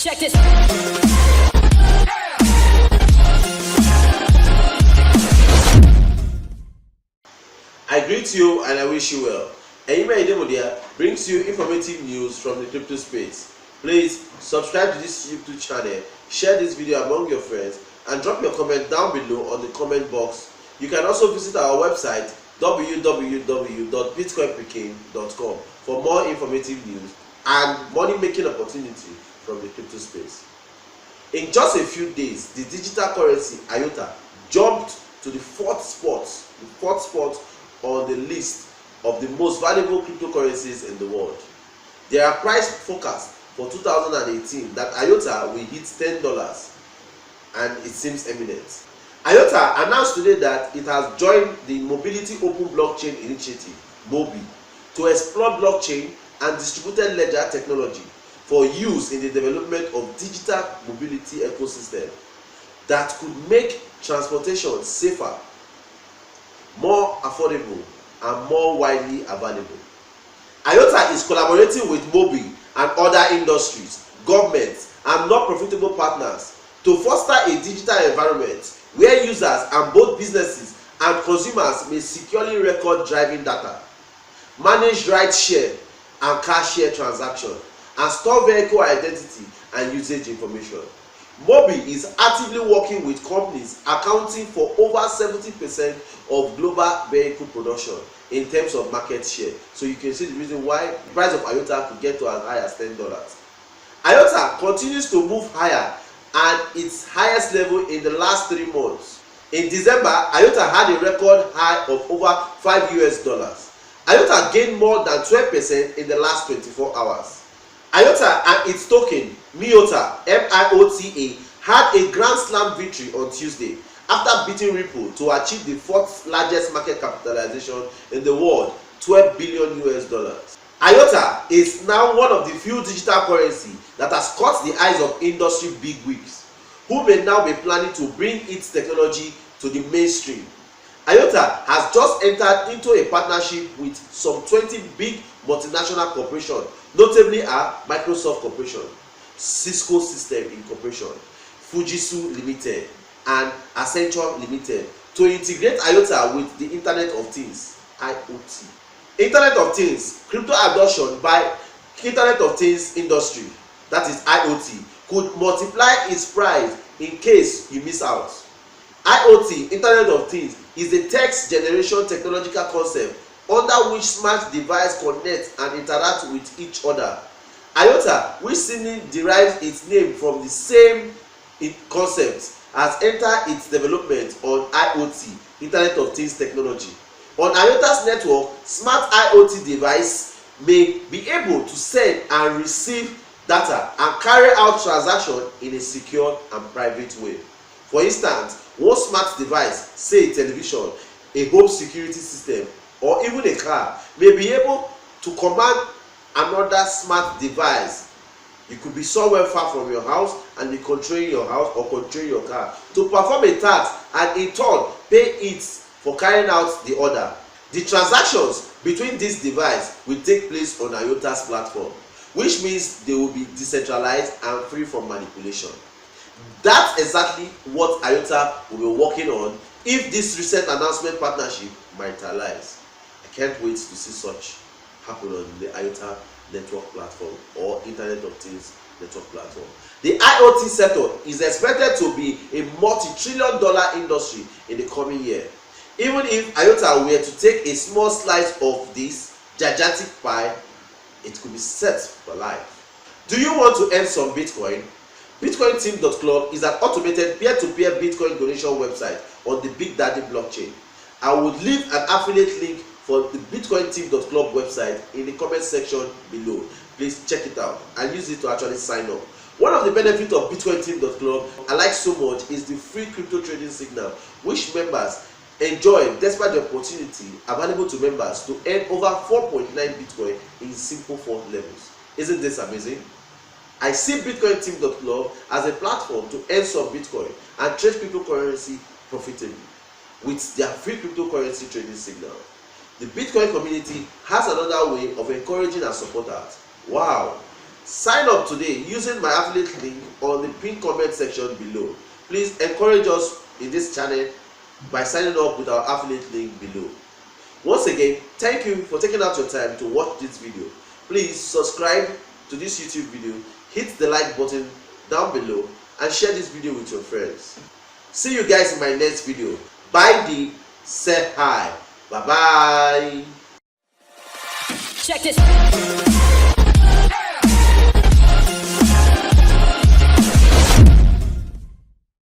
Check this. I greet you and I wish you well. Eyima Edemodia brings you informative news from the crypto space. Please subscribe to this YouTube channel, share this video among your friends, and drop your comment down below on the comment box. You can also visit our website www.bitcoinpikin.com for more informative news and money-making opportunity from the crypto space. In just a few days, the digital currency IOTA jumped to the fourth spot on the list of the most valuable cryptocurrencies in the world. There are price forecasts for 2018 that IOTA will hit $10, and it seems imminent. IOTA announced today that it has joined the Mobility Open Blockchain Initiative (MOBI) to explore blockchain and distributed ledger technology for use in the development of digital mobility ecosystem that could make transportation safer, more affordable, and more widely available. IOTA is collaborating with MOBI and other industries, governments, and non-profitable partners to foster a digital environment where users and both businesses and consumers may securely record driving data, manage ride-share and car-share transactions, and store vehicle identity and usage information. MOBI is actively working with companies accounting for over 70% of global vehicle production in terms of market share. So you can see the reason why the price of IOTA could get to as high as $10. IOTA continues to move higher at its highest level in the last 3 months. In December, IOTA had a record high of over $5. IOTA gained more than 12% in the last 24 hours. IOTA and its token, IOTA, MIOTA, had a grand slam victory on Tuesday after beating Ripple to achieve the 4th largest market capitalization in the world, $12 billion. IOTA is now one of the few digital currency that has caught the eyes of industry bigwigs, who may now be planning to bring its technology to the mainstream. IOTA has just entered into a partnership with some 20 big multinational corporations, notably Microsoft Corporation, Cisco System Incorporation, Fujitsu Limited, and Accenture Limited to integrate IOTA with the Internet of Things (IOT). Internet of Things crypto adoption by Internet of Things industry, that is IOT, could multiply its price in case you miss out. IOT, Internet of Things, is a text generation technological concept under which smart devices connect and interact with each other. IOTA, which seemingly derives its name from the same concept, has entered its development on IOT, Internet of Things technology. On IOTA's network, smart IoT devices may be able to send and receive data and carry out transactions in a secure and private way. For instance, one smart device, say a television, a home security system, or even a car, may be able to command another smart device. You could be somewhere far from your house and be controlling your house or controlling your car to perform a task and in turn pay it for carrying out the order. The transactions between this device will take place on IOTA's platform, which means they will be decentralized and free from manipulation. That's exactly what IOTA will be working on if this recent announcement partnership materializes. I can't wait to see such happen on the IOTA network platform or Internet of Things network platform. The IoT sector is expected to be a multi-trillion-dollar industry in the coming year. Even if IOTA were to take a small slice of this gigantic pie, it could be set for life. Do you want to earn some Bitcoin? BitcoinTeam.club is an automated peer-to-peer Bitcoin donation website on the Big Daddy blockchain. I would leave an affiliate link for the BitcoinTeam.club website in the comment section below. Please check it out and use it to actually sign up. One of the benefits of BitcoinTeam.club I like so much is the free crypto trading signal, which members enjoy despite the opportunity available to members to earn over 4.9 Bitcoin in simple 4 levels. Isn't this amazing? I see BitcoinTeam.club as a platform to earn some Bitcoin and trade cryptocurrency profitably with their free cryptocurrency trading signal. The Bitcoin community has another way of encouraging and support us. Wow! Sign up today using my affiliate link on the pinned comment section below. Please encourage us in this channel by signing up with our affiliate link below. Once again, thank you for taking out your time to watch this video. Please subscribe to this YouTube video, hit the like button down below, and share this video with your friends. See you guys in my next video. Bye deep, say hi. Bye bye. Check this.